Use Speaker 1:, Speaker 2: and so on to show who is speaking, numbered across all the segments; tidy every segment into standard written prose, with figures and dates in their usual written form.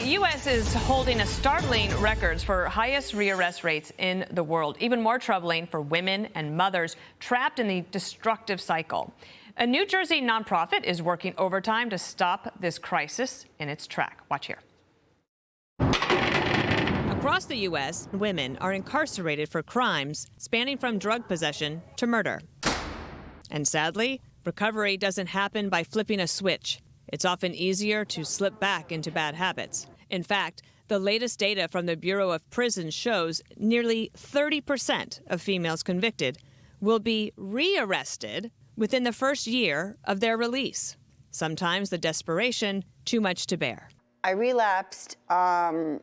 Speaker 1: The U.S. is holding a startling records for highest rearrest rates in the world. Even more troubling for women and mothers trapped in the destructive cycle. A New Jersey nonprofit is working overtime to stop this crisis in its track. Watch here. Across the U.S., women are incarcerated for crimes spanning from drug possession to murder. And sadly, recovery doesn't happen by flipping a switch. It's often easier to slip back into bad habits. In fact, the latest data from the Bureau of Prisons shows nearly 30% of females convicted will be rearrested within the first year of their release. Sometimes the desperation too much to bear.
Speaker 2: I relapsed a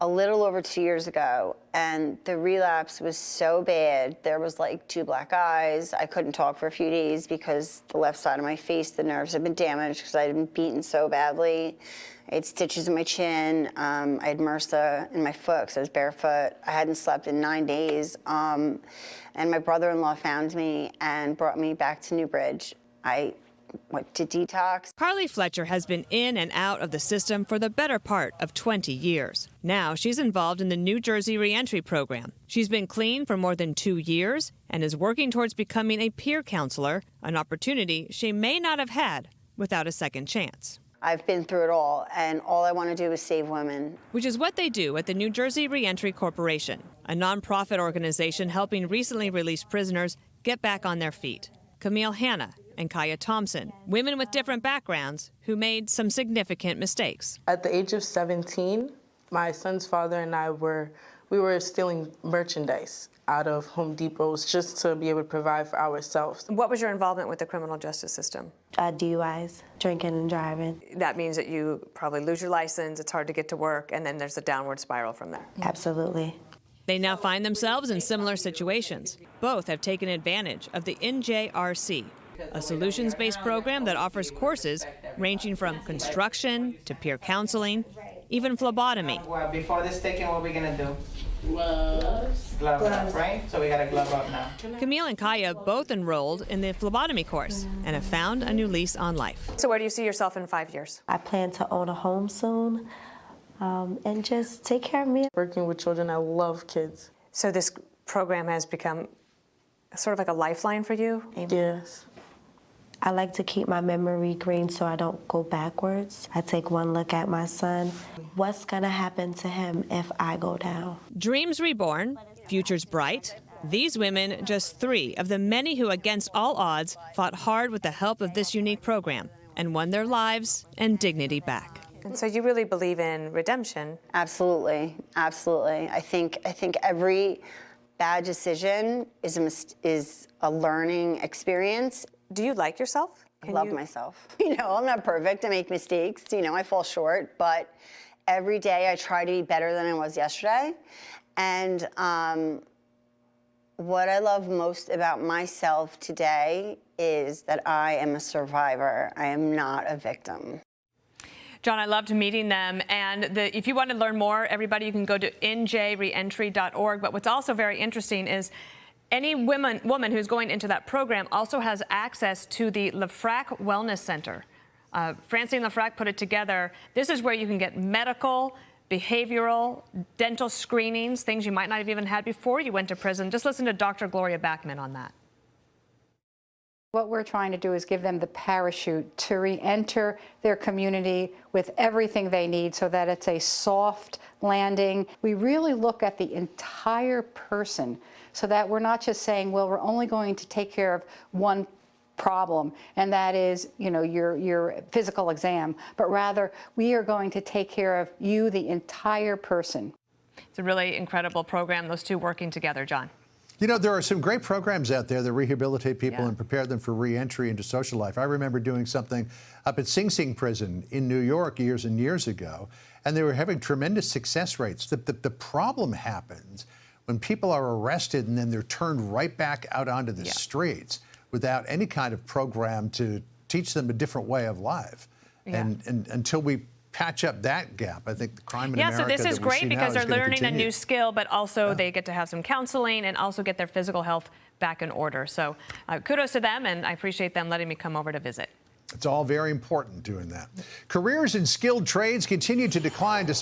Speaker 2: little over 2 years ago, and the relapse was so bad. There was like 2 black eyes. I couldn't talk for a few days because the left side of my face, the nerves had been damaged because I had been beaten so badly. I had stitches in my chin. I had MRSA in my foot because I was barefoot. I hadn't slept in 9 days. And my brother-in-law found me and brought me back to Newbridge. I went to detox.
Speaker 1: Carly Fletcher has been in and out of the system for the better part of 20 years. Now she's involved in the New Jersey Reentry program. She's been clean for more than 2 years and is working towards becoming a peer counselor, an opportunity she may not have had without a second chance.
Speaker 2: I've been through it all, and all I want to do is save women.
Speaker 1: Which is what they do at the New Jersey Reentry Corporation, a nonprofit organization helping recently released prisoners get back on their feet. Camille Hanna and Kaya Thompson, women with different backgrounds who made some significant mistakes.
Speaker 3: At the age of 17, my son's father and I were stealing merchandise out of Home Depots just to be able to provide for ourselves.
Speaker 1: What was your involvement with the criminal justice system?
Speaker 4: DUIs, drinking and driving.
Speaker 1: That means that you probably lose your license, it's hard to get to work, and then there's a downward spiral from there.
Speaker 4: Absolutely.
Speaker 1: They now find themselves in similar situations. Both have taken advantage of the NJRC, a solutions-based program that offers courses ranging from construction to peer counseling, even phlebotomy.
Speaker 5: Well, before this taking, what are we gonna do? Gloves. Gloves, right? So we got a glove up now.
Speaker 1: Camille and Kaya both enrolled in the phlebotomy course and have found a new lease on life. So where do you see yourself in 5 years?
Speaker 4: I plan to own a home soon and just take care of me.
Speaker 3: Working with children, I love kids.
Speaker 1: So this program has become sort of like a lifeline for you?
Speaker 3: Yes.
Speaker 4: I like to keep my memory green so I don't go backwards. I take one look at my son. What's gonna happen to him if I go down?
Speaker 1: Dreams reborn, futures bright. These women, just 3 of the many who, against all odds, fought hard with the help of this unique program and won their lives and dignity back. And so you really believe in redemption?
Speaker 2: Absolutely, absolutely. I think every bad decision is a learning experience.
Speaker 1: Do you like yourself?
Speaker 2: I love myself. You know, I'm not perfect. I make mistakes. You know, I fall short. But every day I try to be better than I was yesterday. And what I love most about myself today is that I am a survivor. I am not a victim.
Speaker 1: John, I loved meeting them. And if you want to learn more, everybody, you can go to njreentry.org. But what's also very interesting is any woman who's going into that program also has access to the LeFrak Wellness Center. Francine LeFrak put it together. This is where you can get medical, behavioral, dental screenings, things you might not have even had before you went to prison. Just listen to Dr. Gloria Backman on that.
Speaker 6: What we're trying to do is give them the parachute to re-enter their community with everything they need so that it's a soft landing. We really look at the entire person so that we're not just saying, well, we're only going to take care of one problem, and that is, you know, your physical exam, but rather we are going to take care of you, the entire person.
Speaker 1: It's a really incredible program, those two working together, John.
Speaker 7: You know, there are some great programs out there that rehabilitate people and prepare them for re-entry into social life. I remember doing something up at Sing Sing Prison in New York years and years ago, and they were having tremendous success rates. The problem happens when people are arrested and then they're turned right back out onto the streets without any kind of program to teach them a different way of life. And until we patch up that gap, I think the crime in America.
Speaker 1: So this is great because they're learning a new skill, but also they get to have some counseling and also get their physical health back in order. So kudos to them, and I appreciate them letting me come over to visit.
Speaker 7: It's all very important doing that. Careers in skilled trades continue to decline despite